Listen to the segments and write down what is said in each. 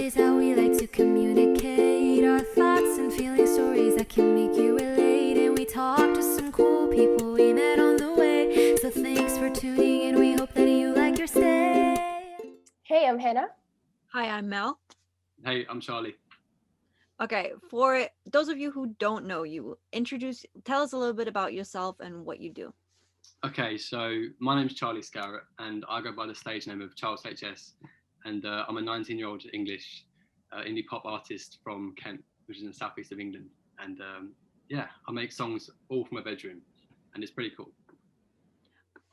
is how we like to communicate our thoughts and feelings, stories that can make you relate. And we talk to some cool people we met on the way. So thanks for tuning in. We hope that you like your stay. Hey, I'm Hannah. Hi, I'm Mel. Hey, I'm Charlie. Okay, for those of you who don't know you, tell us a little bit about yourself and what you do. Okay, so my name's Charlie Scarrett, and I go by the stage name of Charles HS, and I'm a 19-year-old English indie pop artist from Kent, which is in the southeast of England. And yeah, I make songs all from my bedroom, and it's pretty cool.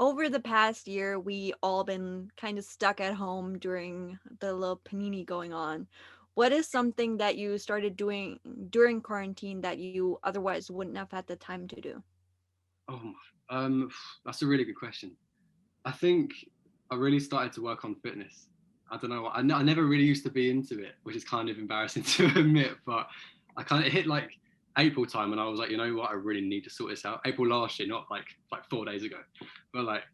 Over the past year, we all been kind of stuck at home during the little panini going on. What is something that you started doing during quarantine that you otherwise wouldn't have had the time to do? Oh, that's a really good question. I think I really started to work on fitness. I don't know, I never really used to be into it, which is kind of embarrassing to admit, but I kind of hit like April time and I was like, you know what, I really need to sort this out. April last year, not like 4 days ago, but like,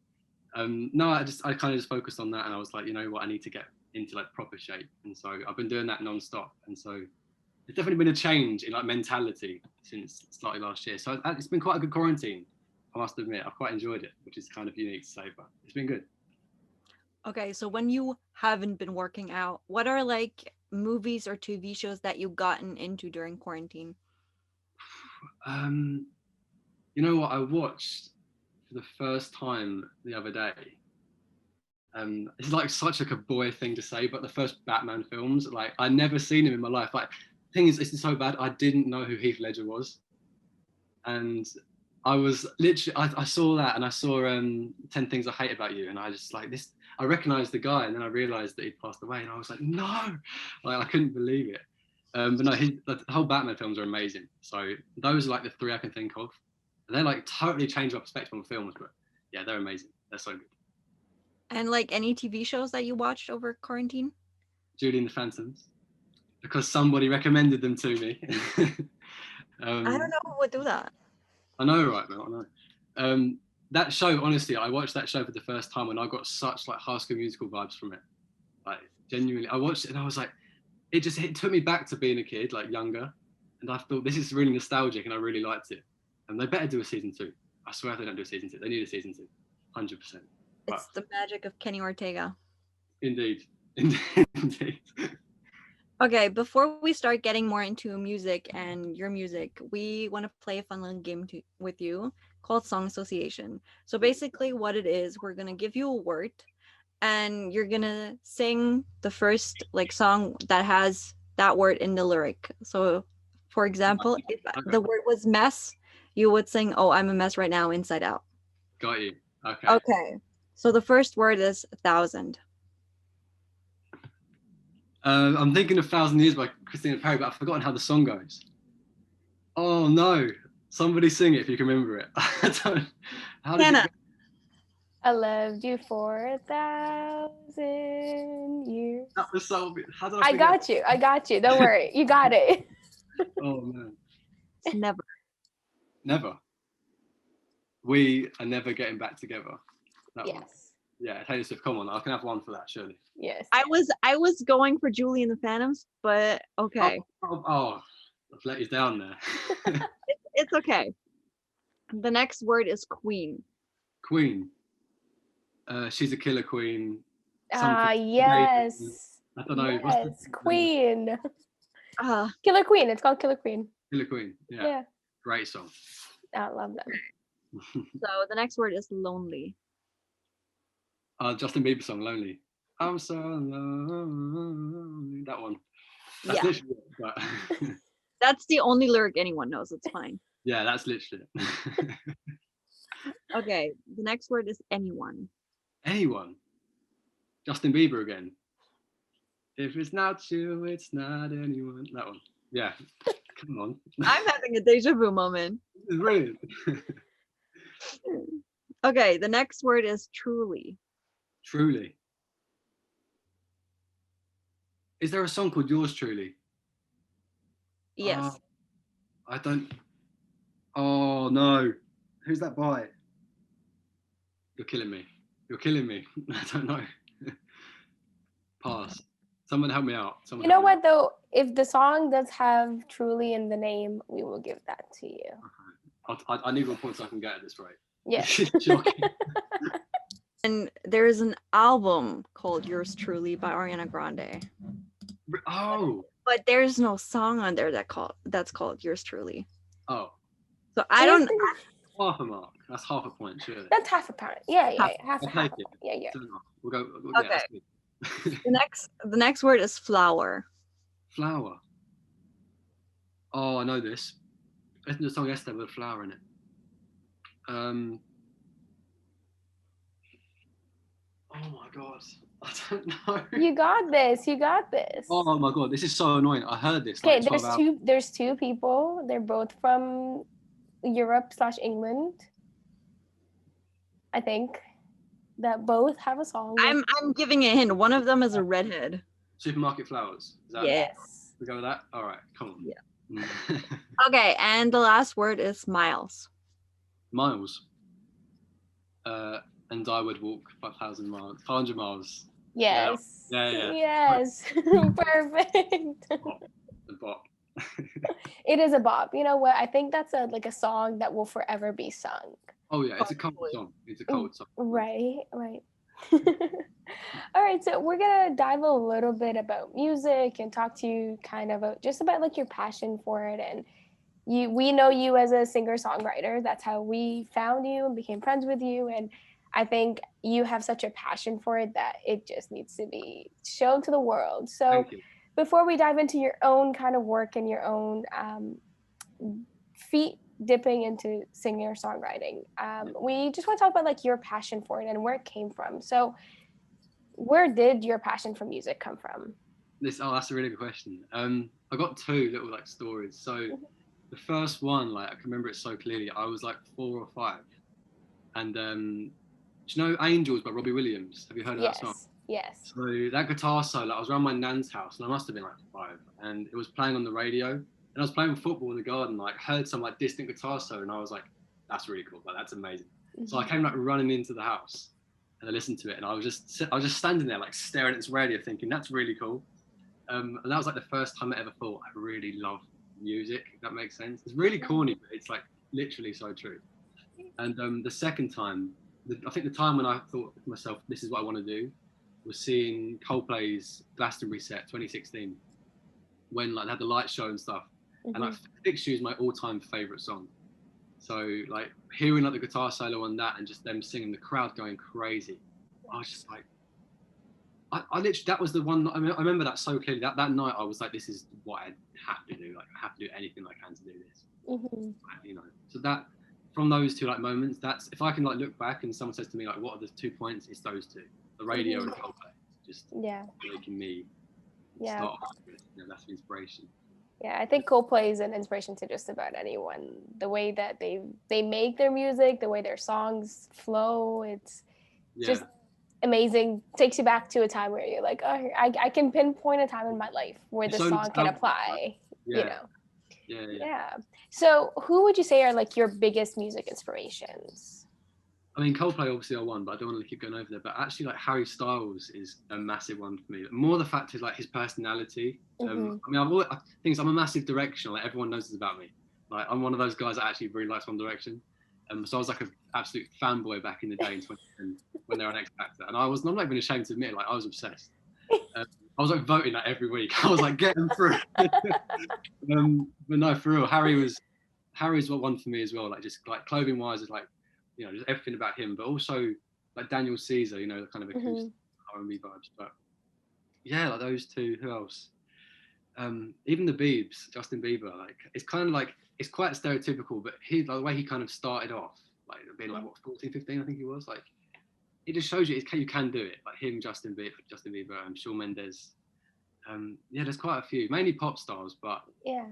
no, I kind of just focused on that, and I was like, you know what, I need to get into like proper shape. And so I've been doing that non-stop, and so there's definitely been a change in like mentality since starting last year. So it's been quite a good quarantine, I must admit. I've quite enjoyed it, which is kind of unique to say, but it's been good. Okay, so when you haven't been working out, what are like movies or TV shows that you've gotten into during quarantine? You know what, I watched for the first time the other day. It's like such like a boy thing to say, but the first Batman films, like I'd never seen him in my life. Like, the thing is, this is so bad. I didn't know who Heath Ledger was, and I was literally, I saw that, and I saw 10 Things I Hate About You, and I just like this. I recognized the guy, and then I realized that he'd passed away, and I was like, no, like I couldn't believe it. But no, the whole Batman films are amazing. So those are like the three I can think of, and they like totally change my perspective on films. But yeah, they're amazing. They're so good. And like any TV shows that you watched over quarantine? Julie and the Phantoms, because somebody recommended them to me. I don't know who would do that. I know, right, Mel, I know. That show, honestly, I watched that show for the first time and I got such like High School Musical vibes from it. Like, genuinely, I watched it and I was like, it took me back to being a kid, like younger. And I thought, this is really nostalgic and I really liked it. And they better do a season 2. I swear if they don't do a season 2. They need a season 2, 100%. It's the magic of Kenny Ortega. Indeed. Indeed. Okay, before we start getting more into music and your music, we want to play a fun little game with you called Song Association. So basically what it is, we're going to give you a word and you're going to sing the first like song that has that word in the lyric. So for example, if the word was mess, you would sing, "Oh, I'm a mess right now, inside out." Got you. Okay. Okay. So the first word is 1,000. I'm thinking of 1,000 Years by Christina Perri, but I've forgotten how the song goes. Oh no! Somebody sing it if you can remember it. How does Hannah. it go? I loved you for 1,000 years. That was so. How did I got you. I got you. Don't worry. You got it. Oh man. Never. Never. We are never getting back together. That one. Yes. Yeah, Taylor Swift. Come on, I can have one for that, surely. Yes. I was going for Julie and the Phantoms, but okay. Oh, I've let you down there. It's okay. The next word is queen. Queen. She's a killer queen. Yes. I don't know. Yes, Queen. Uh, Killer Queen. It's called Killer Queen. Killer Queen. Yeah. Yeah. Great song. I love them. so the next word is lonely. Justin Bieber song, Lonely. I'm so lonely. That one. That's Yeah. literally it, but That's the only lyric anyone knows. It's fine. yeah, that's literally it. Okay. The next word is anyone. Anyone. Justin Bieber again. If it's not you, it's not anyone. That one. Yeah. Come on. I'm having a deja vu moment. It's brilliant. Okay. The next word is truly. Truly. Is there a song called Yours Truly? Yes. I don't. Oh no. Who's that by? You're killing me. You're killing me. I don't know. Pass. Someone help me out. You know what though? If the song does have "truly" in the name, we will give that to you. I need 1 point so I can get at this right. Yeah. Shocking. And there is an album called Yours Truly by Ariana Grande. Oh. But there's no song on there that's called Yours Truly. Oh. So I don't. Half a mark. That's half a point, surely. That's half a point. Yeah, half I'll a take point. it. Yeah. We'll go. Okay. Yeah, that's good. The next word is flower. Flower. Oh, I know this. Isn't the song Esther with a flower in it? Oh my god, I don't know. You got this. You got this. Oh my god, this is so annoying. I heard this. Okay, Like 12 hours. there's two people. They're both from Europe/England. I think that both have a song. I'm giving a hint. One of them is a redhead. Supermarket flowers. Is that Yes. We go with that? All right, come on. Yeah. Okay, and the last word is miles. Miles. And I would walk 5,000 miles, 500 miles. Yes. Yeah. Yes. Perfect. The bop. It is a bop. You know what? I think that's a song that will forever be sung. Oh yeah, it's a cold song. It's a cold song. Right. All right, so we're gonna dive a little bit about music and talk to you kind of just about like your passion for it. And we know you as a singer-songwriter. That's how we found you and became friends with you. And I think you have such a passion for it that it just needs to be shown to the world. So Thank you. before we dive into your own kind of work and your own feet dipping into singing or songwriting, we just want to talk about like your passion for it and where it came from. So where did your passion for music come from? That's a really good question. I got two little like stories. So the first one, like I can remember it so clearly. I was like 4 or 5, and do you know Angels by Robbie Williams? Have you heard of that song? Yes. So that guitar solo, I was around my nan's house, and I must have been like 5, and it was playing on the radio, and I was playing football in the garden, like heard some like distant guitar solo, and I was like, that's really cool, like that's amazing. So I came like running into the house, and I listened to it, and I was just standing there like staring at this radio, thinking that's really cool. And that was like the first time I ever thought I really love music, if that makes sense. It's really corny, but it's like literally so true. And the second time, I think the time when I thought to myself, this is what I want to do, was seeing Coldplay's Glastonbury set 2016, when like they had the light show and stuff. And like Fix You is my all-time favorite song. So like hearing like the guitar solo on that and just them singing, the crowd going crazy, I was just like, I literally, that was the one. I remember that so clearly. That night, I was like, "This is what I have to do. Like, I have to do anything I can to do this." You know. So that, from those two like moments, that's if I can like look back and someone says to me like, "What are the 2 points?" It's those two: the radio and Coldplay. Just making me start off with, that's the inspiration. Yeah, I think Coldplay is an inspiration to just about anyone. The way that they make their music, the way their songs flow, it's just amazing. Takes you back to a time where you're like, oh, I can pinpoint a time in my life where the song can apply. You know. Yeah. So who would you say are like your biggest music inspirations? I mean, Coldplay obviously are one, but I don't want to keep going over there. But actually, like Harry Styles is a massive one for me. More the fact is like his personality. I mean, I think I'm a massive Direction. Like everyone knows this about me. Like I'm one of those guys that actually really likes One Direction. So I was like an absolute fanboy back in the day in 2010 when they were on X Factor, and I'm not even ashamed to admit it. Like I was obsessed. I was like voting that every week. I was like, get them through. But no, for real, Harry's one for me as well. Like just like clothing wise, is like, you know, just everything about him, but also like Daniel Caesar, you know, the kind of acoustic R&B vibes. But yeah, like those two. Who else? Even the Biebs, Justin Bieber. Like it's kind of like, it's quite stereotypical, but like, the way he kind of started off, like being like what 14, 15, I think he was. Like it just shows you you can do it. Like him, Justin Bieber, Shawn Mendes. There's quite a few, mainly pop stars, but yeah,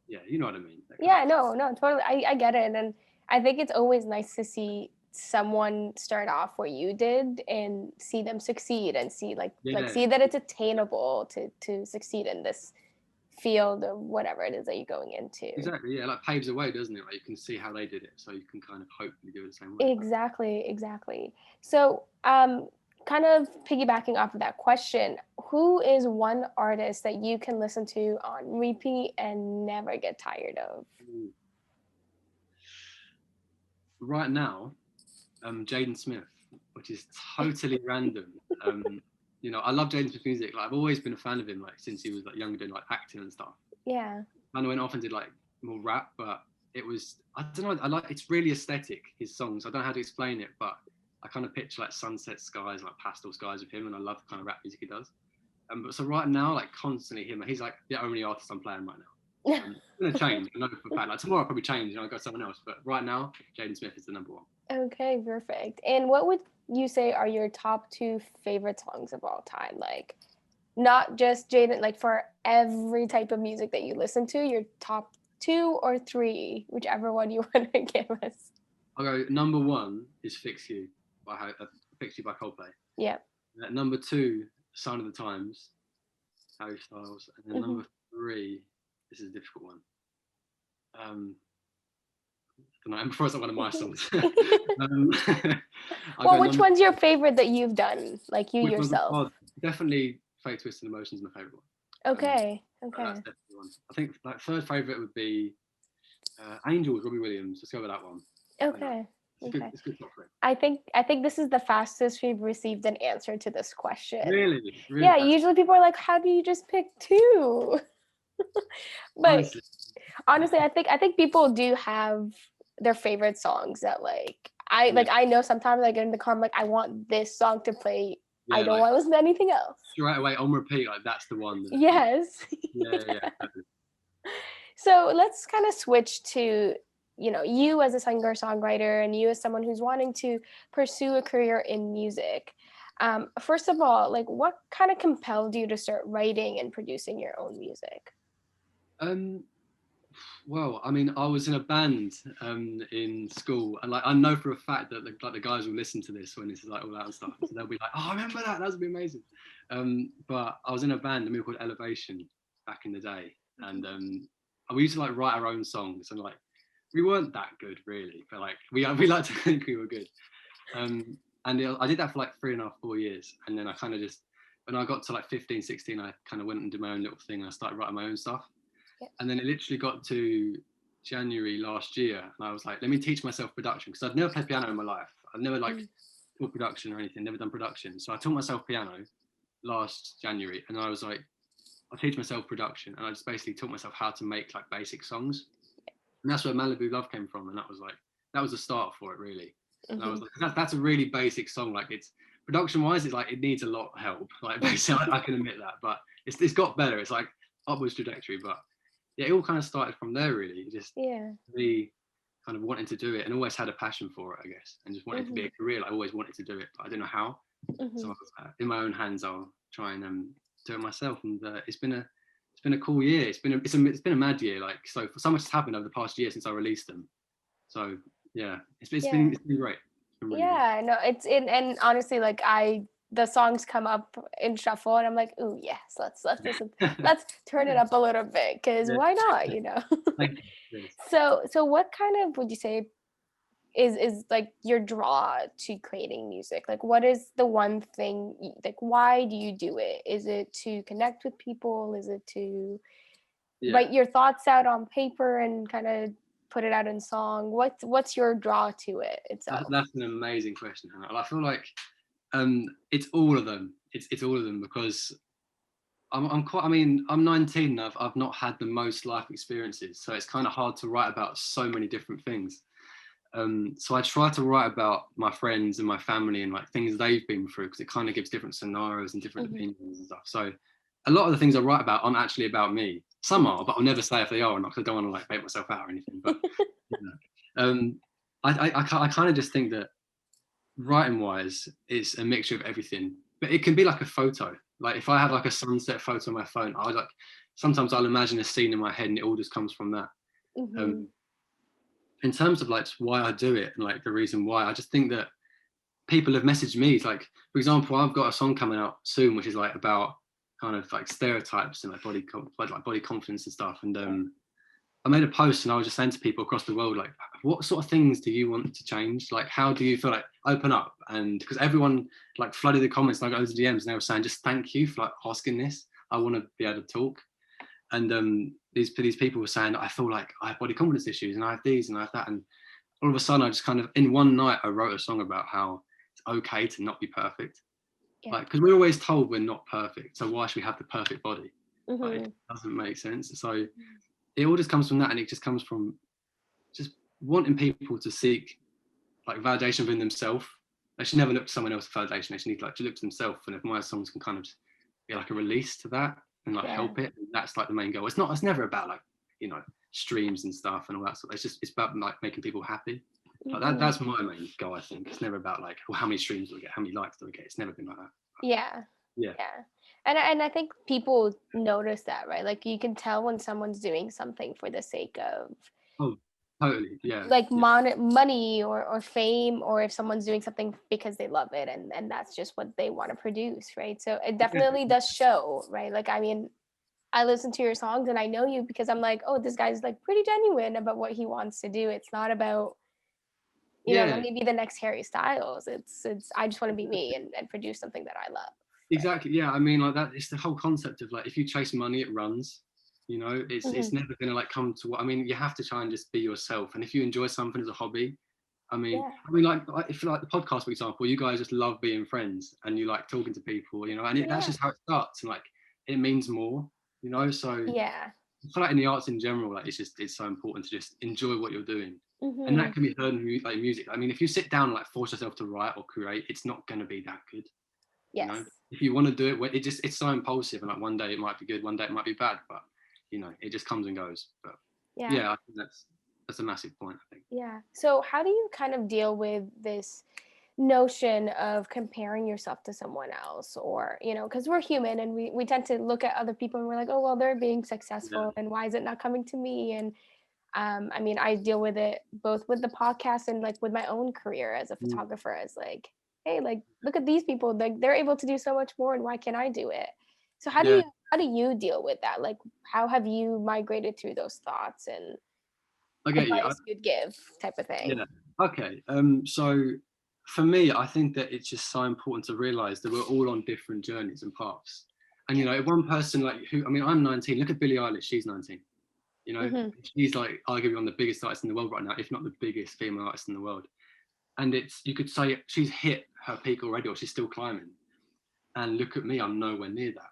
you know what I mean. No, totally. I get it, and I think it's always nice to see someone start off where you did and see them succeed and see see that it's attainable to succeed in this field of whatever it is that you're going into. Exactly, yeah, like paves the way, doesn't it? Like you can see how they did it, so you can kind of hopefully do it the same way. Exactly. So kind of piggybacking off of that question, who is one artist that you can listen to on repeat and never get tired of? Right now, Jaden Smith, which is totally random. You know, I love Jaden Smith's music. Like, I've always been a fan of him, like since he was like younger, doing like acting and stuff. Yeah. And I went off and did like more rap, but it was, I don't know, I like, it's really aesthetic, his songs. I don't know how to explain it, but I kind of picture like sunset skies, like pastel skies with him, and I love the kind of rap music he does. But so right now, like constantly him, he's like the only artist I'm playing right now. It's gonna change. I know for a fact. Like tomorrow, I'll probably change and I'll go someone else. But right now, Jaden Smith is the number one. Okay, perfect. And what would you say are your top 2 favorite songs of all time? Like, not just Jaden, like for every type of music that you listen to, your top 2 or 3, whichever one you want to give us. I'll go. Number 1 is "Fix You" by "Fix You" by Coldplay. Yeah. Number 2, "Sign of the Times," Harry Styles, and then number 3. This is a difficult one. I don't know. I'm sure it's not one of my songs. Well, which one's your favorite that you've done, like you yourself? Definitely "Fake Twisted Emotions" is my favorite one. Okay. That's definitely one. I think like third favorite would be "Angels," Robbie Williams. Let's go with that one. Okay. It's good top 3. I think this is the fastest we've received an answer to this question. Really? Yeah. Usually people are like, "How do you just pick 2?" But honestly, I think people do have their favorite songs that like I know sometimes I get in the car, I'm like, I want this song to play. I don't want to listen to anything else. Straight away on repeat, like that's the one. Yes. Yeah. So let's kind of switch to, you know, you as a singer-songwriter and you as someone who's wanting to pursue a career in music. First of all, like what kind of compelled you to start writing and producing your own music? Well, I mean, I was in a band in school, and like I know for a fact that the guys will listen to this when it's like all that and stuff, so they'll be like, "Oh, I remember that. That would be amazing." But I was in a band, we were called Elevation back in the day, and we used to like write our own songs, and like we weren't that good really, but like we like to think we were good. And I did that for like 3.5, 4 years, and then I kind of just, when I got to like 15, 16, I kind of went and did my own little thing, and I started writing my own stuff. Yeah. And then it literally got to January last year, and I was like, let me teach myself production, because I've never played piano in my life. I've never like taught production or anything, never done production. So I taught myself piano last January, and I was like, I'll teach myself production, and I just basically taught myself how to make like basic songs. And that's where Malibu Love came from, and that was the start for it really. And I was like, that's a really basic song. Like it's production wise, it's like it needs a lot of help. Like basically, I can admit that, but it's got better. It's like upwards trajectory, but yeah, it all kind of started from there really. Just me kind of wanting to do it, and always had a passion for it, I guess, and just wanted to be a career. Like, I always wanted to do it, but I didn't know how. So I was like, in my own hands, I'll try and do it myself. And it's been a cool year. It's been a mad year. Like so much has happened over the past year since I released them. So yeah, it's been great. It's been really good. No, and honestly, like the songs come up in shuffle, and I'm like, ooh, yes, let's listen, let's turn it up a little bit, because why not, you know? Thank you. So what kind of would you say is like your draw to creating music? Like, what is the one thing, like, why do you do it? Is it to connect with people? Is it to write your thoughts out on paper and kind of put it out in song? What's your draw to it itself? That's an amazing question, Hannah. I feel like it's all of them. It's all of them, because I'm 19 and I've not had the most life experiences, so it's kind of hard to write about so many different things. So I try to write about my friends and my family and like things they've been through, because it kind of gives different scenarios and different opinions and stuff. So a lot of the things I write about aren't actually about me. Some are, but I'll never say if they are or not, because I don't want to like make myself out or anything. But I kind of just think that writing wise, it's a mixture of everything. But it can be like a photo. Like if I have like a sunset photo on my phone, sometimes I'll imagine a scene in my head, and it all just comes from that. In terms of like why I do it and like the reason why, I just think that people have messaged me. It's like, for example, I've got a song coming out soon, which is like about kind of like stereotypes and like body confidence and stuff. And I made a post and I was just saying to people across the world, like, what sort of things do you want to change? Like, how do you feel like open up? And because everyone like flooded the comments, and I got loads of DMs and they were saying, just thank you for like asking this. I want to be able to talk. And these people were saying, I feel like I have body confidence issues and I have these and I have that. And all of a sudden I just kind of, in one night, I wrote a song about how it's okay to not be perfect. Yeah. Like, because we're always told we're not perfect. So why should we have the perfect body? Mm-hmm. Like, it doesn't make sense. So it all just comes from that, and it just comes from just wanting people to seek like validation within themselves. They should never look to someone else for validation. They should need like to look to themselves. And if my songs can kind of be like a release to that and like help it, that's like the main goal. It's never about like, you know, streams and stuff and all that stuff. It's about like making people happy. Like that's my main goal, I think. It's never about like, well, how many streams do I get? How many likes do I get? It's never been like that. Yeah. And I think people notice that, right? Like you can tell when someone's doing something for the sake of totally, yeah, like money or fame, or if someone's doing something because they love it and that's just what they want to produce, right? So it definitely does show, right? Like, I mean, I listen to your songs and I know you because I'm like, oh, this guy's like pretty genuine about what he wants to do. It's not about, you know, let me be the next Harry Styles. It's I just want to be me and produce something that I love. Exactly. Yeah. I mean, like that. It's the whole concept of like, if you chase money, it runs. You know, it's never gonna like come to what. I mean, you have to try and just be yourself. And if you enjoy something as a hobby, I mean, like if you like the podcast, for example, you guys just love being friends and you like talking to people. You know, and that's just how it starts. And like, it means more. You know, so I feel like in the arts in general, like it's so important to just enjoy what you're doing. And that can be heard in like music. I mean, if you sit down and like force yourself to write or create, it's not gonna be that good. You know, if you want to do it, it's so impulsive, and like one day it might be good, one day it might be bad, but you know, it just comes and goes. But yeah, I think that's a massive point, I think. Yeah. So how do you kind of deal with this notion of comparing yourself to someone else, or, you know, because we're human and we tend to look at other people and we're like, oh, well, they're being successful and why is it not coming to me? And I mean, I deal with it both with the podcast and like with my own career as a photographer, as like, hey, like, look at these people, like they're able to do so much more and why can't I do it? So how do you deal with that? Like, how have you migrated through those thoughts and advice you'd give type of thing? Okay. So for me, I think that it's just so important to realize that we're all on different journeys and paths. And you know, one person like I mean, I'm 19. Look at Billie Eilish. She's 19. You know, she's like arguably one of the biggest artists in the world right now, if not the biggest female artist in the world. And you could say she's hit her peak already, or she's still climbing. And look at me, I'm nowhere near that.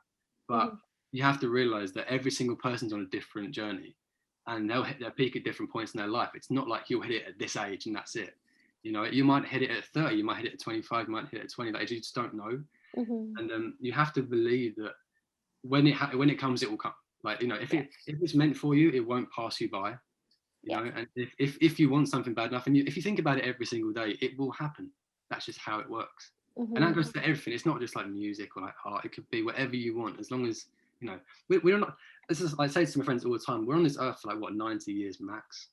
But you have to realize that every single person's on a different journey, and they'll hit their peak at different points in their life. It's not like you'll hit it at this age and that's it. You know, you might hit it at 30, you might hit it at 25, you might hit it at 20. Like, you just don't know. And you have to believe that when it comes, it will come. Like, you know, if it's meant for you, it won't pass you by. You know, and if you want something bad enough, and if you think about it every single day, it will happen. That's just how it works. And that goes to everything. It's not just like music or like art. It could be whatever you want, as long as, you know, we're not. This is, I say to my friends all the time, we're on this earth for like what, 90 years max.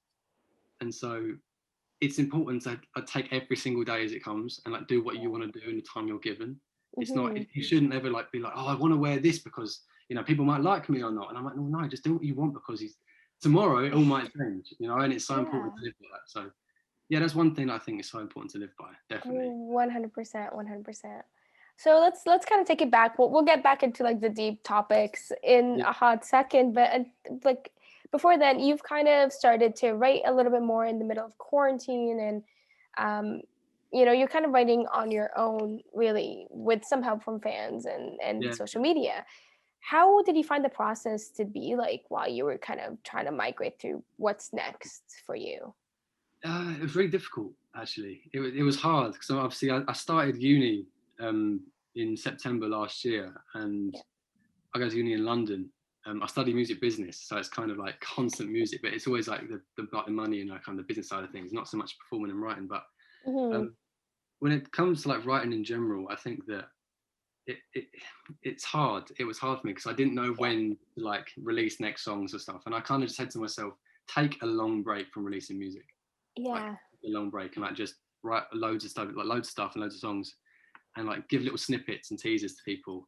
And so it's important to take every single day as it comes and like do what you want to do in the time you're given. It's not, you shouldn't ever like be like, oh, I want to wear this because, you know, people might like me or not. And I'm like, no, just do what you want, because tomorrow it all might change, you know, and it's so important to live by that. So yeah, that's one thing I think is so important to live by, definitely. 100%, 100%. So let's kind of take it back. We'll get back into like the deep topics in a hot second, but like before then, you've kind of started to write a little bit more in the middle of quarantine, and you know, you're kind of writing on your own, really, with some help from fans and social media. How did you find the process to be like while you were kind of trying to migrate through what's next for you? It was really difficult, actually. It was hard because obviously I started uni in September last year, and I go to uni in London. I study music business, so it's kind of like constant music, but it's always like the money and like kind of the business side of things, not so much performing and writing. But when it comes to like writing in general, I think that it's hard. It was hard for me because I didn't know when to like release next songs or stuff, and I kind of just said to myself, take a long break from releasing music. Like, a long break and like just write loads of stuff and loads of songs, and like give little snippets and teasers to people,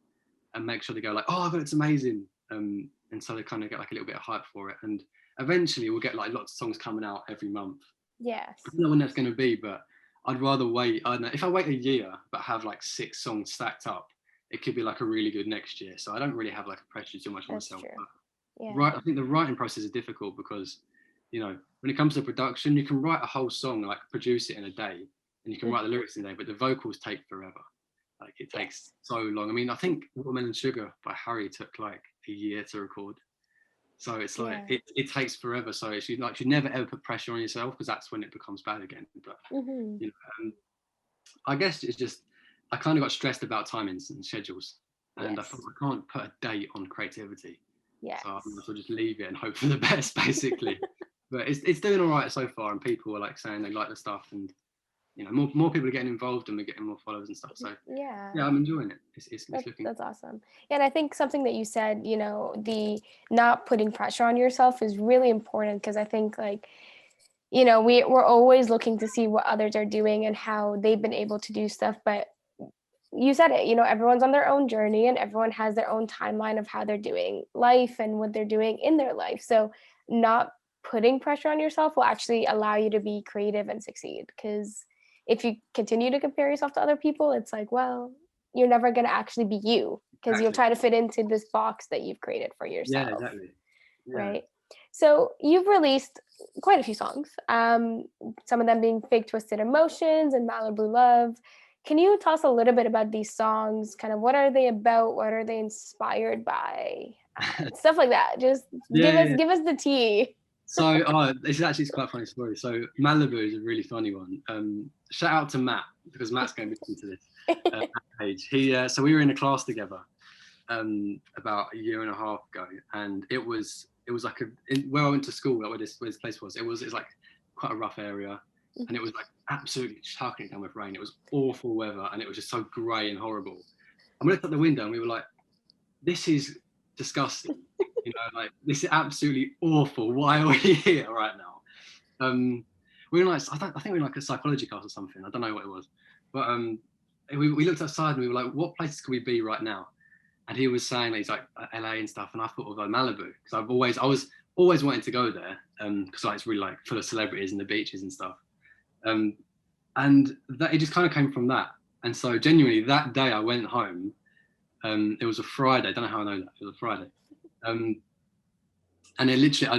and make sure they go like, oh, I thought it's amazing, and so they kind of get like a little bit of hype for it. And eventually we'll get like lots of songs coming out every month. Yes. I don't know when that's going to be, but I'd rather wait. I don't know, if I wait a year but have like 6 songs stacked up, it could be like a really good next year. So I don't really have like a pressure too much on That's myself. true. But Yeah. right, I think the writing process is difficult because, you know, when it comes to production, you can write a whole song, like produce it in a day, and you can write the lyrics in a day, but the vocals take forever. Like it takes so long. I mean, I think Watermelon Sugar by Harry took like a year to record. So it's like it takes forever. So it's you never ever put pressure on yourself because that's when it becomes bad again. But you know, I guess it's just I kind of got stressed about timings and schedules, and I thought I can't put a date on creativity. So I might as well just leave it and hope for the best, basically. But it's doing all right so far, and people are like saying they like the stuff, and you know, more people are getting involved, and we're getting more followers and stuff. So yeah, I'm enjoying it. It's looking. That's awesome. And I think something that you said, you know, the not putting pressure on yourself is really important, because I think like, you know, we're always looking to see what others are doing and how they've been able to do stuff. But you said it, you know, everyone's on their own journey and everyone has their own timeline of how they're doing life and what they're doing in their life. So not putting pressure on yourself will actually allow you to be creative and succeed. Because if you continue to compare yourself to other people, it's like, well, you're never going to actually be you, because you'll try to fit into this box that you've created for yourself. Yeah, exactly. Yeah. Right. So you've released quite a few songs, some of them being Fake Twisted Emotions and Malibu Love. Can you tell us a little bit about these songs? Kind of what are they about? What are they inspired by? Stuff like that. Just give us the tea. So this is actually quite a funny story. So Malibu is a really funny one. Shout out to Matt, because Matt's going to listen to this page. So we were in a class together about a year and a half ago, and it was like where I went to school, like where this place was. It was like quite a rough area, and it was like absolutely chucking down with rain. It was awful weather, and it was just so grey and horrible. And we looked out the window and we were like, "This is disgusting." You know, like this is absolutely awful. Why are we here right now? We were like, I think we were like a psychology class or something. I don't know what it was, but we looked outside and we were like, what places could we be right now? And he was saying that he's like LA and stuff, and I thought of Malibu, because I was always wanting to go there, because like, it's really like full of celebrities and the beaches and stuff, and that it just kind of came from that. And so genuinely that day I went home. It was a Friday. I don't know how I know that. It was a Friday. And it literally,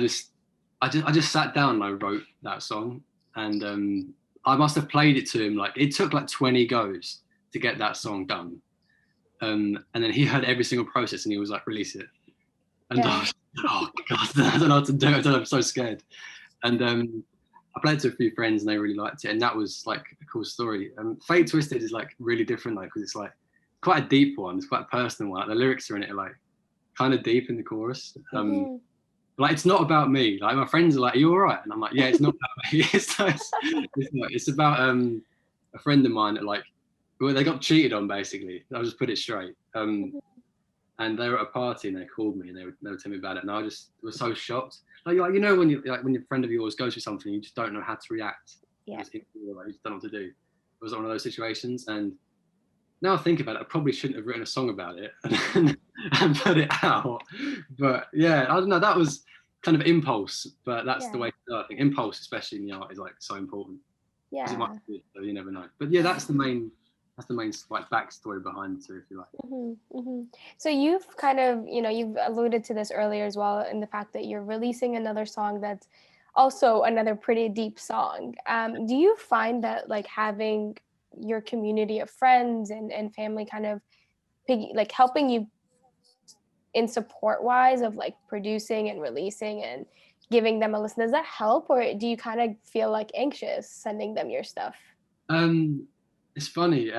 I just sat down and I wrote that song, and I must have played it to him. Like it took like 20 goes to get that song done. And then he heard every single process and he was like, release it. And I was like, oh God, I don't know what to do. I'm so scared. And I played it to a few friends and they really liked it. And that was like a cool story. Fate Twisted is like really different though, because it's like quite a deep one. It's quite a personal one. Like, the lyrics are in it are like kind of deep in the chorus. Like it's not about me. Like my friends are like, "Are you all right?" And I'm like, "Yeah, it's not about me. It's not. It's about a friend of mine that like, well, they got cheated on basically. I'll just put it straight. And they were at a party and they called me and they were telling me about it, and I just was so shocked. Like you know when when your friend of yours goes through something, you just don't know how to react. Yeah. You just don't know what to do. It was one of those situations, and now I think about it, I probably shouldn't have written a song about it and put it out. But yeah, I don't know, that was kind of impulse, but that's the way to do it. I think impulse, especially in the art, is like so important. Yeah. It might be, so you never know. But yeah, that's the main like backstory behind it, if you like. So you've kind of, you know, you've alluded to this earlier as well, in the fact that you're releasing another song that's also another pretty deep song. Do you find that like having your community of friends and family kind of like helping you in support wise of like producing and releasing and giving them a listen, does that help, or do you kind of feel like anxious sending them your stuff? It's funny,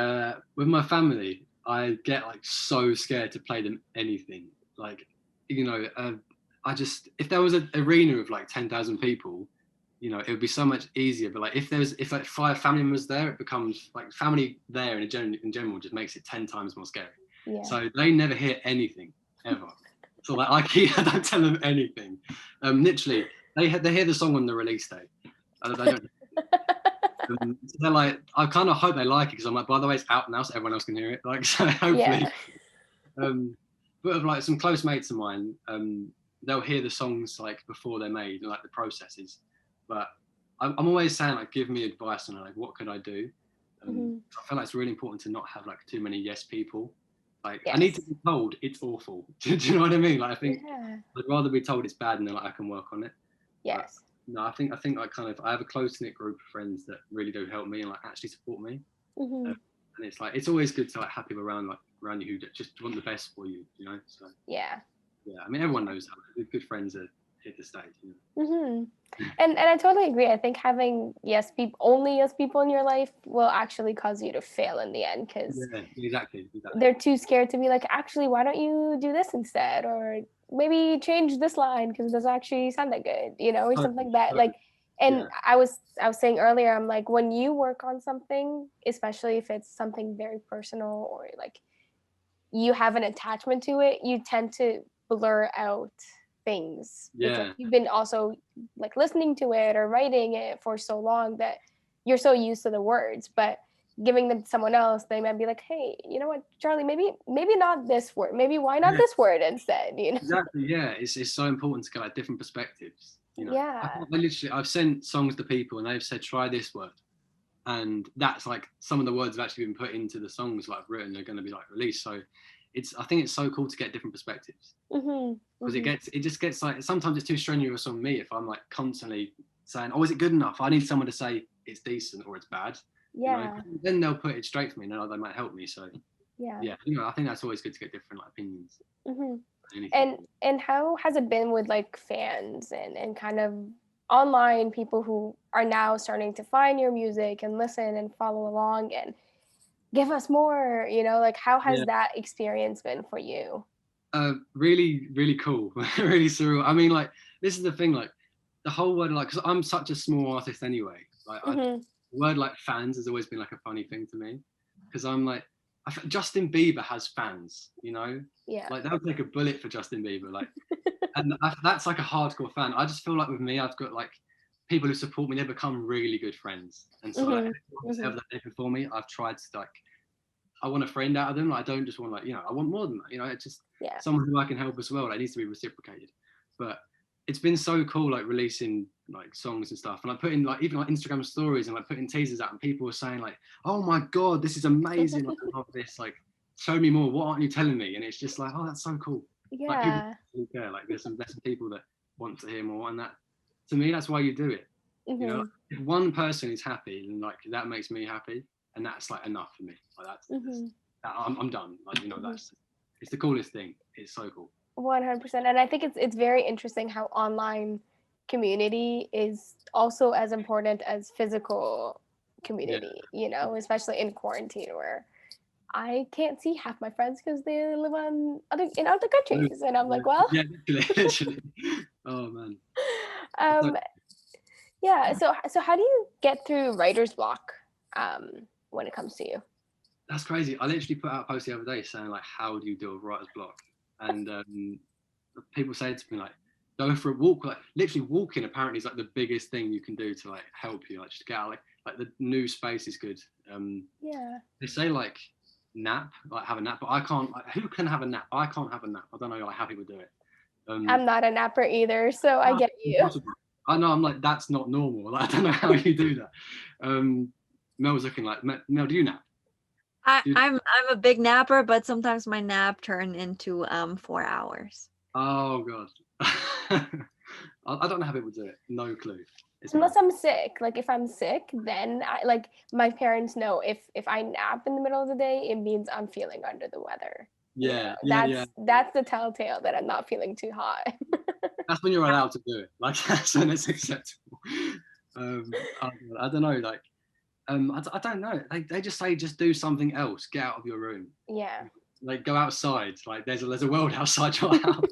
with my family I get like so scared to play them anything. Like, you know, I just, if there was an arena of like 10,000 people, you know, it would be so much easier. But like if like 5 family members there, it becomes like family there in general just makes it 10 times more scary. Yeah. So they never hear anything ever. So like I don't tell them anything. Literally, they hear the song on the release day. They don't. So they're like, I kind of hope they like it, because I'm like, by the way, it's out now, so everyone else can hear it. Like, so hopefully. But of like some close mates of mine, they'll hear the songs like before they're made and like the processes. But I'm always saying like, give me advice on like what could I do. I feel like it's really important to not have like too many yes people. Like I need to be told it's awful. Do you know what I mean? Like I think I'd rather be told it's bad and then like I can work on it. Yes. But, no, I think like kind of I have a close knit group of friends that really do help me and like actually support me. And it's like it's always good to like have people around you who just want the best for you. You know. So Yeah. Yeah, I mean everyone knows that. Good friends are here to stay. You know? And I totally agree. I think having only yes people in your life will actually cause you to fail in the end, because exactly. they're too scared to be like, actually, why don't you do this instead, or maybe change this line because it doesn't actually sound that good, you know, or something like that. Like, and I was saying earlier, I'm like, when you work on something, especially if it's something very personal or like you have an attachment to it, you tend to blur out things because you've been also like listening to it or writing it for so long that you're so used to the words. But giving them to someone else, they might be like, hey, you know what, Charlie, maybe not this word, maybe why not this word instead, you know? Exactly. Yeah, it's so important to get like different perspectives, you know. Yeah. I've sent songs to people and they've said try this word, and that's like some of the words have actually been put into the songs like I've written, they're going to be like released. So I think it's so cool to get different perspectives, because it just gets like sometimes it's too strenuous on me if I'm like constantly saying, oh, is it good enough? I need someone to say it's decent or it's bad. Yeah. You know? Then they'll put it straight for me and they might help me. So yeah, you know, I think that's always good to get different like opinions. And how has it been with like fans and kind of online people who are now starting to find your music and listen and follow along and give us more, you know, like how has that experience been for you? Really, really cool. Really surreal. I mean, like, this is the thing, like, the whole word, like, because I'm such a small artist anyway. Like, the word, like, fans has always been, like, a funny thing to me. Because I'm, like, Justin Bieber has fans, you know? Yeah. Like, they'll take a bullet for Justin Bieber. Like, and that's, like, a hardcore fan. I just feel like with me, I've got, like, people who support me, they become really good friends. And so, like, whatever they've done for me, I've tried to, like, I want a friend out of them. Like, I don't just want, like, you know, I want more than that. You know, it's just someone who I can help as well. Like, it needs to be reciprocated. But it's been so cool, like releasing like songs and stuff, and like putting like even like Instagram stories and like putting teasers out, and people were saying like, "Oh my god, this is amazing! Like, I love this. Like, show me more. What aren't you telling me?" And it's just like, "Oh, that's so cool." Yeah. Like, people really care. Like, there's some people that want to hear more, and that to me, that's why you do it. You know, like, if one person is happy, then like that makes me happy. And that's like enough for me. Like I'm done. Like, you know, it's the coolest thing. It's so cool. 100%. And I think it's very interesting how online community is also as important as physical community, you know, especially in quarantine where I can't see half my friends because they live in other countries. And I'm like, well. Yeah, literally. Oh man. Yeah. So how do you get through writer's block when it comes to you? That's crazy. I literally put out a post the other day saying like, how do you deal with writer's block? And people say to me like, go for a walk. Like, literally walking apparently is like the biggest thing you can do to like help you, like just get out. Like the new space is good. They say like nap, like have a nap, but I can't. Like, who can have a nap? I can't have a nap. I don't know like how people do it. I'm not a napper either, so I get you. Impossible. I know. I'm like, that's not normal. Like, I don't know how you do that. Mel was looking like, Mel, do you nap? I'm a big napper, but sometimes my nap turn into 4 hours. Oh god. I don't know how people do it. No clue. Unless I'm sick. Like if I'm sick, then like my parents know if I nap in the middle of the day, it means I'm feeling under the weather. Yeah, you know? That's the telltale that I'm not feeling too hot. That's when you're allowed to do it. Like that's when it's acceptable. I don't know. Like I don't know. They just say just do something else. Get out of your room. Yeah. Like go outside. Like there's a world outside your house.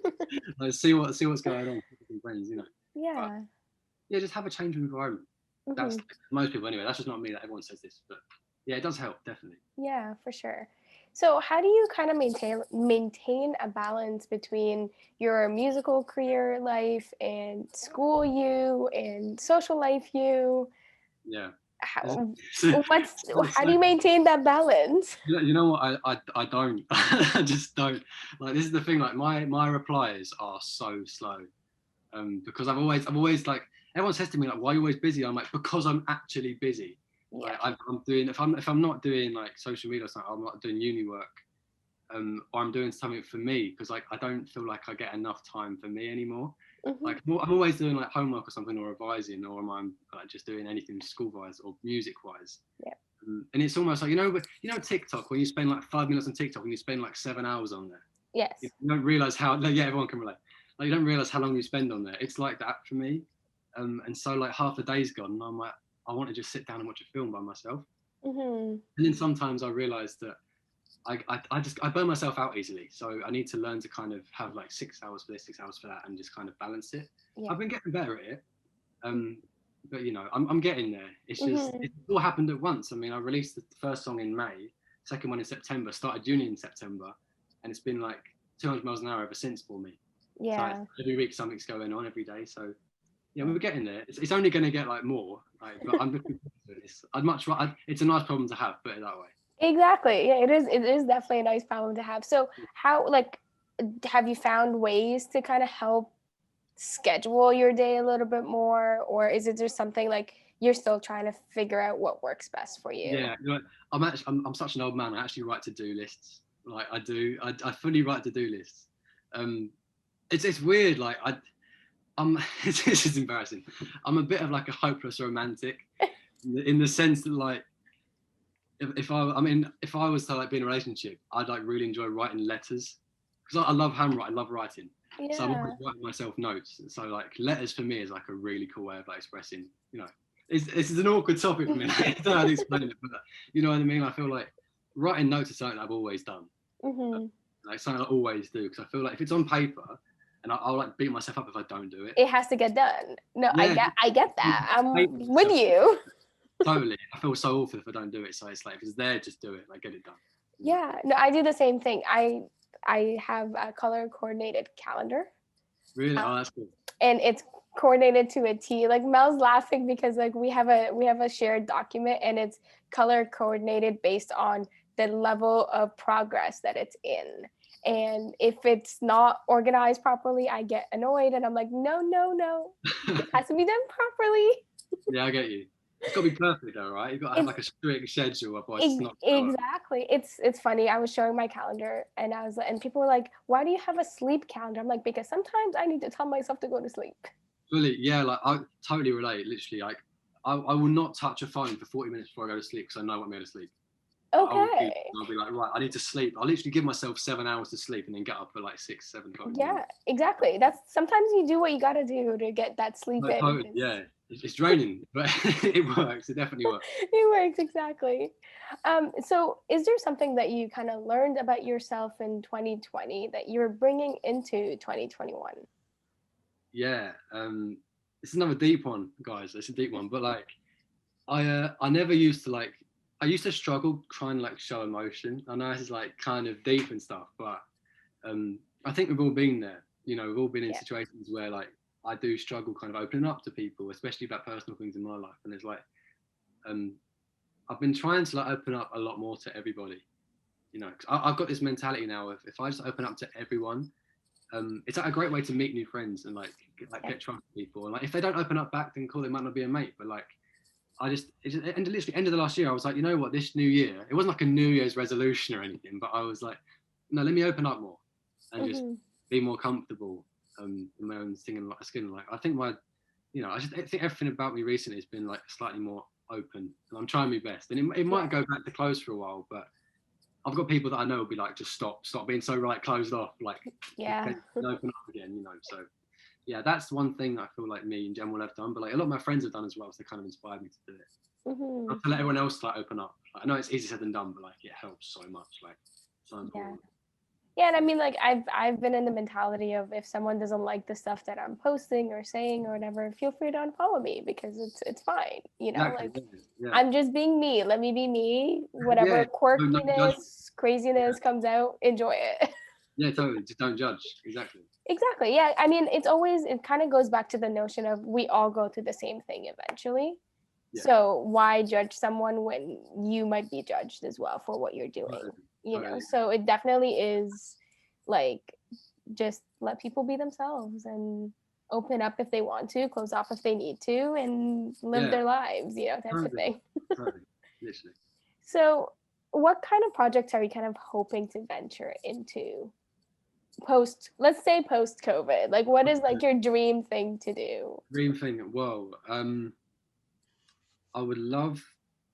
Like see what's going on with friends. You know. Yeah. But, just have a change of environment. That's most people anyway. That's just not me. That everyone says this, but yeah, it does help definitely. Yeah, for sure. So how do you kind of maintain a balance between your musical career life and school you and social life you? Yeah. How, So- how do you maintain that balance? you know what? I don't. I just don't. Like, this is the thing. Like, my replies are so slow. Because I've always like, everyone says to me like, why are you always busy? I'm like, because I'm actually busy. Yeah. Like, I'm doing, if I'm not doing like social media or something, I'm not doing uni work, or I'm doing something for me, because like I don't feel like I get enough time for me anymore. Mhm. Like, I'm always doing like homework or something, or revising, or I'm like just doing anything school wise or music wise. Yeah. And it's almost like, TikTok, when you spend like 5 minutes on TikTok and you spend like 7 hours on there. Yes. You don't realize how, like, yeah, everyone can relate. Like, you don't realize how long you spend on there. It's like that for me. And so like half the day's gone, and I'm like, I want to just sit down and watch a film by myself. Mhm. And then sometimes I realize that I burn myself out easily. So I need to learn to kind of have like 6 hours for this, 6 hours for that, and just kind of balance it. Yeah. I've been getting better at it. But I'm getting there. It's just, Mhm. it all happened at once. I mean, I released the first song in May, second one in September, started uni in September, and it's been like 200 miles an hour ever since for me. Yeah. So every week something's going on every day. So yeah, we're getting there. It's only going to get like more. Like, but I'm looking forward to this. It's a nice problem to have. Put it that way. Exactly. Yeah, it is. It is definitely a nice problem to have. So, how like have you found ways to kind of help schedule your day a little bit more, or is it just something like you're still trying to figure out what works best for you? Yeah, I'm such an old man. I actually write to-do lists. Like, I do. I fully write to-do lists. It's weird. Like, this is embarrassing. I'm a bit of like a hopeless romantic, in the sense that like, if I was to like be in a relationship, I'd like really enjoy writing letters, because I love handwriting, I love writing. So I'm Yeah. always writing myself notes. So like, letters for me is like a really cool way of like expressing. This is an awkward topic for me. I don't know how to explain it, but you know what I mean. I feel like writing notes is something I've always done. Mhm. Like, something I always do, because I feel like if it's on paper, and I'll like beat myself up if I don't do it. It has to get done. No, Yeah. I get that. I'm Hate with myself. you. Totally. I feel so awful if I don't do it. So it's like, if it's there, just do it. Like, get it done. Yeah. No, I do the same thing. I have a color coordinated calendar. Really? Oh, that's cool. And it's coordinated to a T. Like, Mel's laughing because like we have a shared document, and it's color coordinated based on the level of progress that it's in. And if it's not organized properly, I get annoyed, and I'm like, no, it has to be done properly. Yeah, I get you. It's got to be perfect though, right? You've got to have like a strict schedule, otherwise it's not gonna work. Exactly. It's funny. I was showing my calendar, and and people were like, "Why do you have a sleep calendar?" I'm like, because sometimes I need to tell myself to go to sleep. Fully, yeah. Like, I totally relate. Literally, like, I will not touch a phone for 40 minutes before I go to sleep, because I know what I'm going to sleep. Okay. I'll be like, right, I need to sleep. I'll literally give myself 7 hours to sleep, and then get up at like 6, 7 o'clock. Yeah, exactly. That's sometimes you do what you got to do to get that sleep in. Totally, yeah. It's draining, but it works. It definitely works. It works, exactly. So is there something that you kind of learned about yourself in 2020 that you're bringing into 2021? Yeah. It's another deep one, guys. It's a deep one, but like, I never used to like. I used to struggle trying to like show emotion. I know this is like kind of deep and stuff, but I think we've all been there. We've all been in situations where like, I do struggle kind of opening up to people, especially about personal things in my life. And it's like, I've been trying to like open up a lot more to everybody. 'Cause I've got this mentality now of, if I just open up to everyone, it's like a great way to meet new friends and like get trust people. And like, if they don't open up back, then cool, they might not be a mate. But like, and literally end of the last year, I was like, you know what, this new year, it wasn't like a New Year's resolution or anything, but I was like, no, let me open up more and just be more comfortable in my own skin. Like, I think I think everything about me recently has been like slightly more open, and I'm trying my best. And it might go back to close for a while, but I've got people that I know will be like, just stop being so closed off, like, open up again, So yeah, that's one thing that I feel like me in general have done, but like a lot of my friends have done as well, so they kind of inspired me to do it. Not to let everyone else like open up. Like, I know it's easier said than done, but like, it helps so much. Like, so important. Yeah, and I mean, like, I've been in the mentality of, if someone doesn't like the stuff that I'm posting or saying or whatever, feel free to unfollow me, because it's fine, Exactly, like, yeah. I'm just being me. Let me be me. Whatever quirkiness, craziness comes out, enjoy it. Yeah, totally. Just don't judge. Exactly. Exactly. Yeah. I mean, it kind of goes back to the notion of, we all go through the same thing eventually. So why judge someone when you might be judged as well for what you're doing? You know, so it definitely is like, just let people be themselves and open up if they want to, close off if they need to, and live their lives, you know, type of thing. Literally. So what kind of projects are you kind of hoping to venture into let's say post COVID? Like, what is like your dream thing to do? Dream thing, whoa. I would love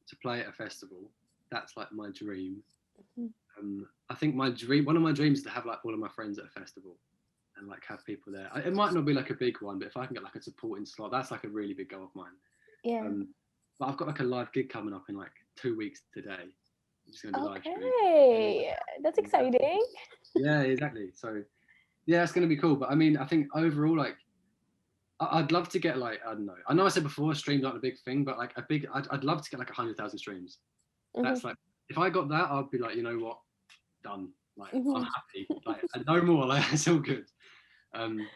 to play at a festival. That's like my dream. I think one of my dreams is to have like all of my friends at a festival and like have people there. It might not be like a big one, but if I can get like a supporting slot, that's like a really big goal of mine. Yeah. But I've got like a live gig coming up in like 2 weeks today. It's going to be live streamed. Okay, that's exciting. Yeah, exactly. So yeah, it's going to be cool. But I mean, I think overall, like, I'd love to get like, I don't know. I know I said before, streams aren't a big thing, but like I'd love to get like 100,000 streams. That's like, if I got that, I'd be like, you know what, done. Like, I'm happy. Like, and no more. Like, it's all good. I mean,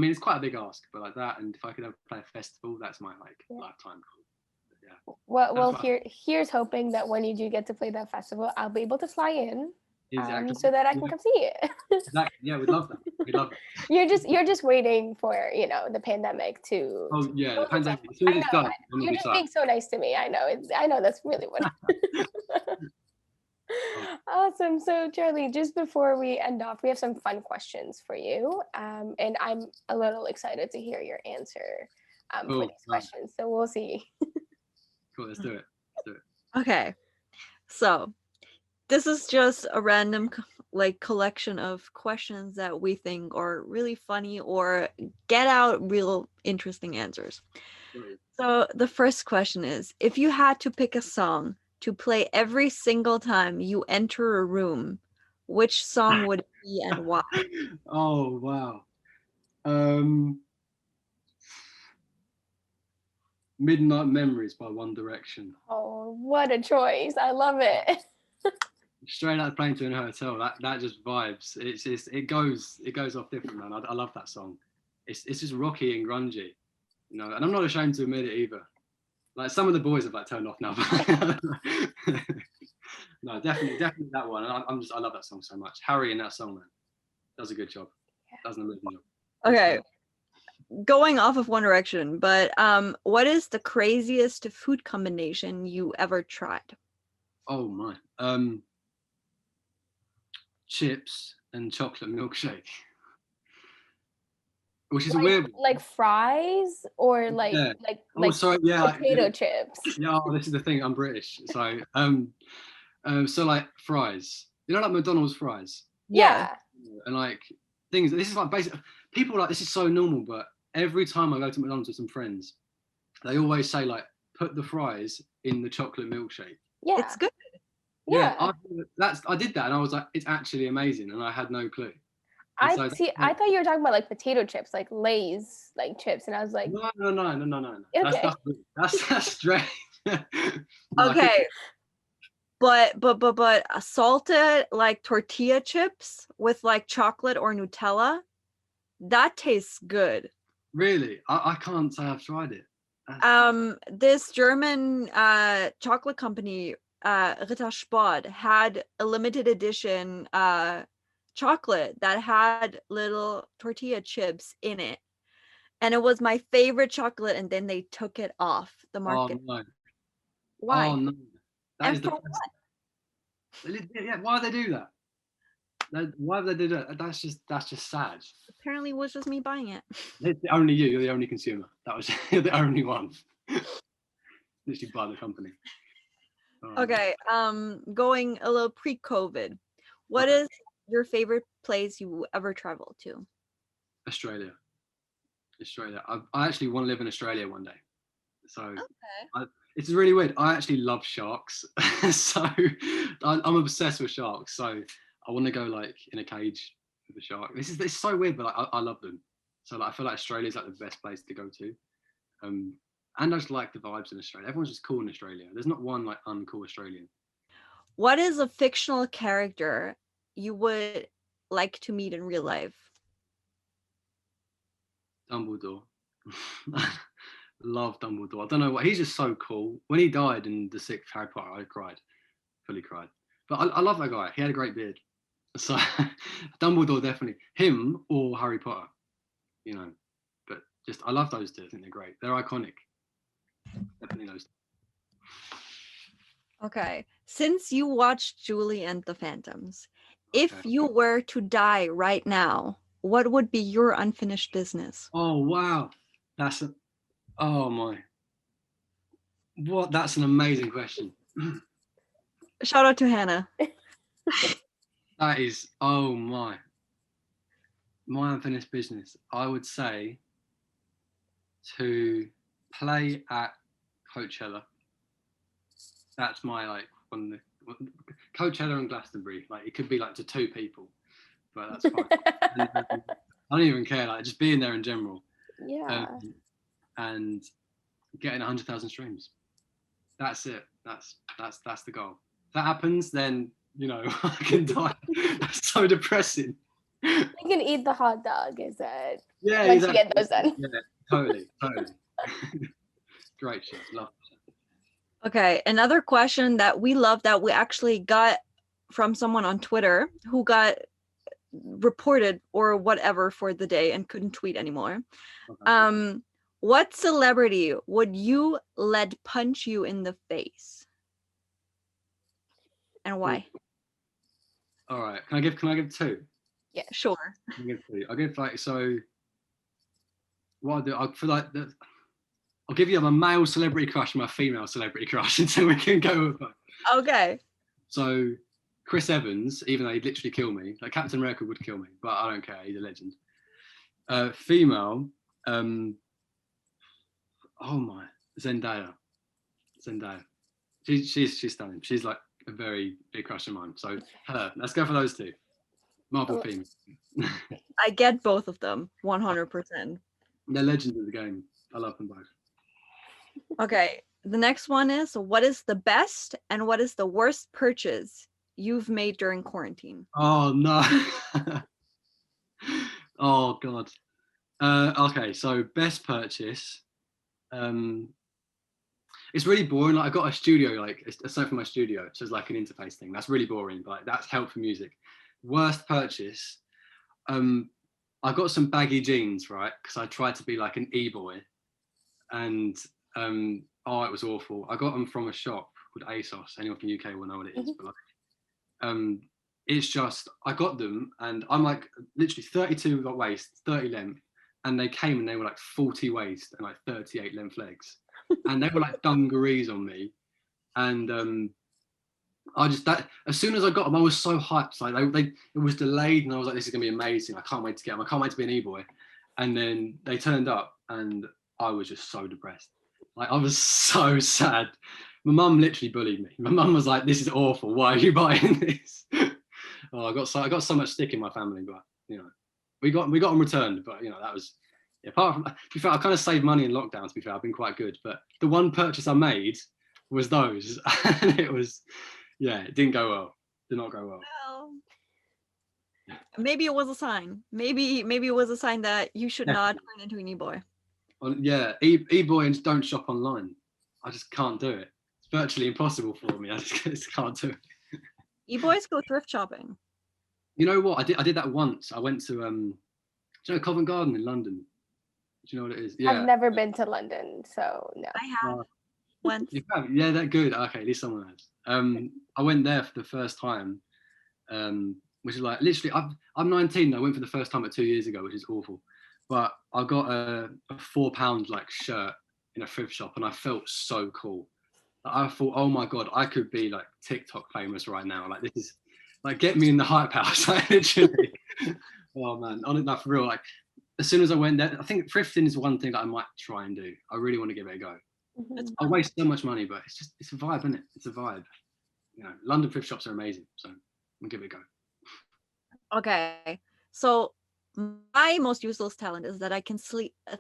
it's quite a big ask, but like that, and if I could ever play a festival, that's my like lifetime goal. But, yeah. Well, here's hoping that when you do get to play that festival, I'll be able to fly in. Exactly. So that I can come see it. Exactly. Yeah, we'd love that. We'd love it. You're just waiting for, you know, the pandemic to. Oh yeah, the pandemic. As soon as it's done, you're just being so nice to me. I know that's really what. Awesome. So Charlie, just before we end off, we have some fun questions for you, and I'm a little excited to hear your answer for these questions. So we'll see. Cool. Let's do it. Okay, so this is just a random like collection of questions that we think are really funny or get out real interesting answers. Brilliant. So the first question is, if you had to pick a song to play every single time you enter a room, which song would it be and why? Oh wow. Midnight Memories by One Direction. Oh, what a choice. I love it. Straight out playing to in a hotel. That just vibes. It goes off different, man. I love that song. It's just rocky and grungy, you know. And I'm not ashamed to admit it either. Like, some of the boys have like turned off now. No, definitely that one. I love that song so much. Harry in that song, man, does a good job. Does an amazing job. Okay, going off of One Direction, but what is the craziest food combination you ever tried? Oh my. Chips and chocolate milkshake. Which is like, weird. Like fries or like potato chips. Yeah, this is the thing. I'm British, so so like fries. You know, like McDonald's fries. Yeah. And like things. This is like basic. People are like, this is so normal, but every time I go to McDonald's with some friends, they always say like, put the fries in the chocolate milkshake. Yeah, it's good. Yeah, I did that, and I was like, it's actually amazing, and I had no clue. I thought you were talking about like potato chips, like Lay's, like chips, and I was like, no. Okay. That's strange. Okay, but salted like tortilla chips with like chocolate or Nutella, that tastes good. Really, I can't say I've tried it. This German chocolate company, Rittersport, had a limited edition chocolate that had little tortilla chips in it, and it was my favorite chocolate, and then they took it off the market. Oh no. Why? Oh no. That is the for best. Yeah, why do they do that? Why do they do that? That's just sad. Apparently it was just me buying it. It's only you're the only consumer. You're the only one. Literally by the company. Okay, going a little pre-COVID, what is your favorite place you ever traveled to? Australia. I actually want to live in Australia one day. So it's really weird. I actually love sharks. So I'm obsessed with sharks. So I want to go like in a cage with a shark. It's so weird, but like, I love them. So like, I feel like Australia is like the best place to go to. And I just like the vibes in Australia. Everyone's just cool in Australia. There's not one like uncool Australian. What is a fictional character you would like to meet in real life? Dumbledore. Love Dumbledore. I don't know what, he's just so cool. When he died in the sixth Harry Potter, I cried, fully cried. But I love that guy. He had a great beard. So Dumbledore, definitely him or Harry Potter, you know. But just I love those two. I think they're great. They're iconic. Definitely those two. Okay. Since you watched Julie and the Phantoms, if Okay. you were to die right now, what would be your unfinished business? Oh wow, that's a, oh my, what? That's an amazing question. Shout out to Hannah. That is, oh my unfinished business. I would say to play at Coachella. That's my like one. Coachella and Glastonbury. Like it could be like to two people, but that's fine. And, I don't even care. Like just being there in general. Yeah. And getting 100,000 streams. That's it. That's the goal. If that happens, then you know I can die. That's so depressing. You can eat the hot dog, is it? Yeah, Once exactly. you get those done. Yeah, totally. Great shows. Love. Okay, another question that we love that we actually got from someone on Twitter who got reported or whatever for the day and couldn't tweet anymore. Okay. What celebrity would you let punch you in the face? And why? All right. Can I give two? Yeah. Sure. I'll give two. I'll give like so. What I'll do, I feel like that. I'll give you my male celebrity crush and my female celebrity crush until we can go with both. Okay. So Chris Evans, even though he'd literally kill me, like Captain America would kill me, but I don't care. He's a legend. Female, oh my, Zendaya. She's stunning. She's like a very big crush of mine. So her. Let's go for those two. Marvel female. I get both of them 100%. They're legends of the game. I love them both. Okay, the next one is, what is the best and what is the worst purchase you've made during quarantine? Oh no. Oh god. Okay, so best purchase. It's really boring. Like I got a studio, like aside from my studio, so it's like an interface thing. That's really boring, but like, that's help for music. Worst purchase. I got some baggy jeans, right? Because I tried to be like an e-boy, and oh, it was awful. I got them from a shop called ASOS. Anyone from UK will know what it is, but like, it's just I got them, and I'm like literally 32 got waist, 30 length, and they came and they were like 40 waist and like 38 length legs, and they were like dungarees on me, and I just that as soon as I got them, I was so hyped. Like it was delayed, and I was like, this is gonna be amazing. I can't wait to get them. I can't wait to be an e-boy. And then they turned up, and I was just so depressed. Like I was so sad. My mum literally bullied me. My mum was like, "This is awful. Why are you buying this?" Oh, I got so much stick in my family, but you know, we got them returned. But you know, that was apart from. To be fair, I kind of saved money in lockdown. To be fair, I've been quite good. But the one purchase I made was those, and it was. Yeah, it didn't go well. Did not go well. Well, maybe it was a sign. Maybe it was a sign that you should not turn into an e-boy. Yeah, e-boys don't shop online. I just can't do it. It's virtually impossible for me. I just can't do it. E-boys go thrift shopping. You know what? I did that once. I went to do you know Covent Garden in London? Do you know what it is? Yeah. I've never been to London, so no. I have once. You have? Yeah, that good. Okay, at least someone has. I went there for the first time, which is like literally. I'm 19. I went for the first time 2 years ago, which is awful. But I got a £4 like shirt in a thrift shop, and I felt so cool. I thought, oh my god, I could be like TikTok famous right now. Like this is like get me in the hype house. Like literally. Oh man, on it for real. Like as soon as I went there, I think thrifting is one thing that I might try and do. I really want to give it a go. Mhm. I waste so much money, but it's a vibe, isn't it? It's a vibe. You know, London thrift shops are amazing, so we'll give it a go. Okay, so my most useless talent is that I can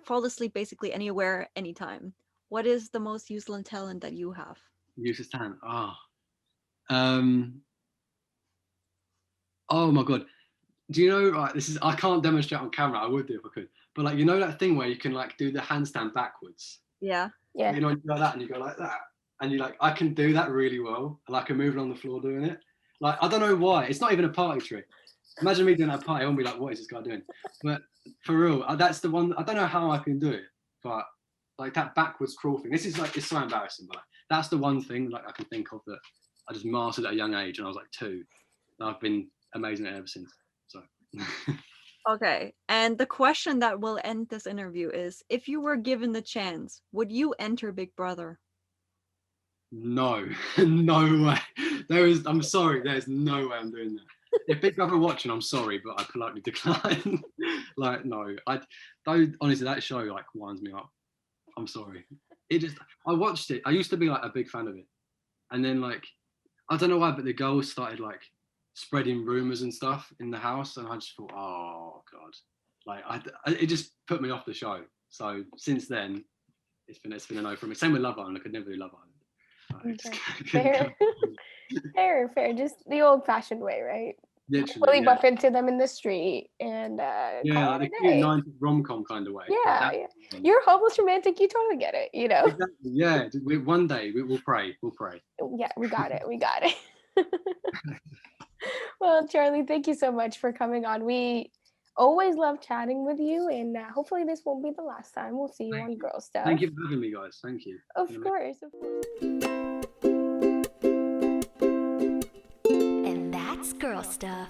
fall asleep basically anywhere, anytime. What is the most useless talent that you have? Useless talent. Oh my god. Do you know? Right, I can't demonstrate on camera. I would do if I could. But like, you know that thing where you can like do the handstand backwards. Yeah. Yeah. You know, you go like that and you go like that, and you're like, I can do that really well. And I can move along the floor doing it. Like, I don't know why. It's not even a party trick. Imagine me doing that party. I won't be like, what is this guy doing? But for real, that's the one. I don't know how I can do it, but like that backwards crawl thing. This is like, it's so embarrassing, but like, that's the one thing like I can think of that I just mastered at a young age, and I was like 2. And I've been amazing at it ever since. So. Okay. And the question that will end this interview is, if you were given the chance, would you enter Big Brother? No, no way. I'm sorry, there's no way I'm doing that. If Big Brother are watching, I'm sorry, but I politely decline. Like, no, I don't. Honestly, that show like winds me up. I'm sorry. I watched it. I used to be like a big fan of it, and then like, I don't know why, but the girls started like spreading rumors and stuff in the house, and I just thought, oh god, like it just put me off the show. So since then, it's been a no for me. Same with Love Island. I could never do Love Island. Fair. Fair. Just the old-fashioned way, right? Literally, Really bump into them in the street and yeah, like the cute 90s rom-com kind of way. Yeah. You're a hopeless romantic. You totally get it. You know. Exactly. Yeah. One day we'll pray. We'll pray. Yeah, we got it. Well, Charlie, thank you so much for coming on. We always love chatting with you, and hopefully this won't be the last time. We'll see you on Girl Stuff. Thank you for having me, guys. Thank you. Of course. And that's Girl Stuff.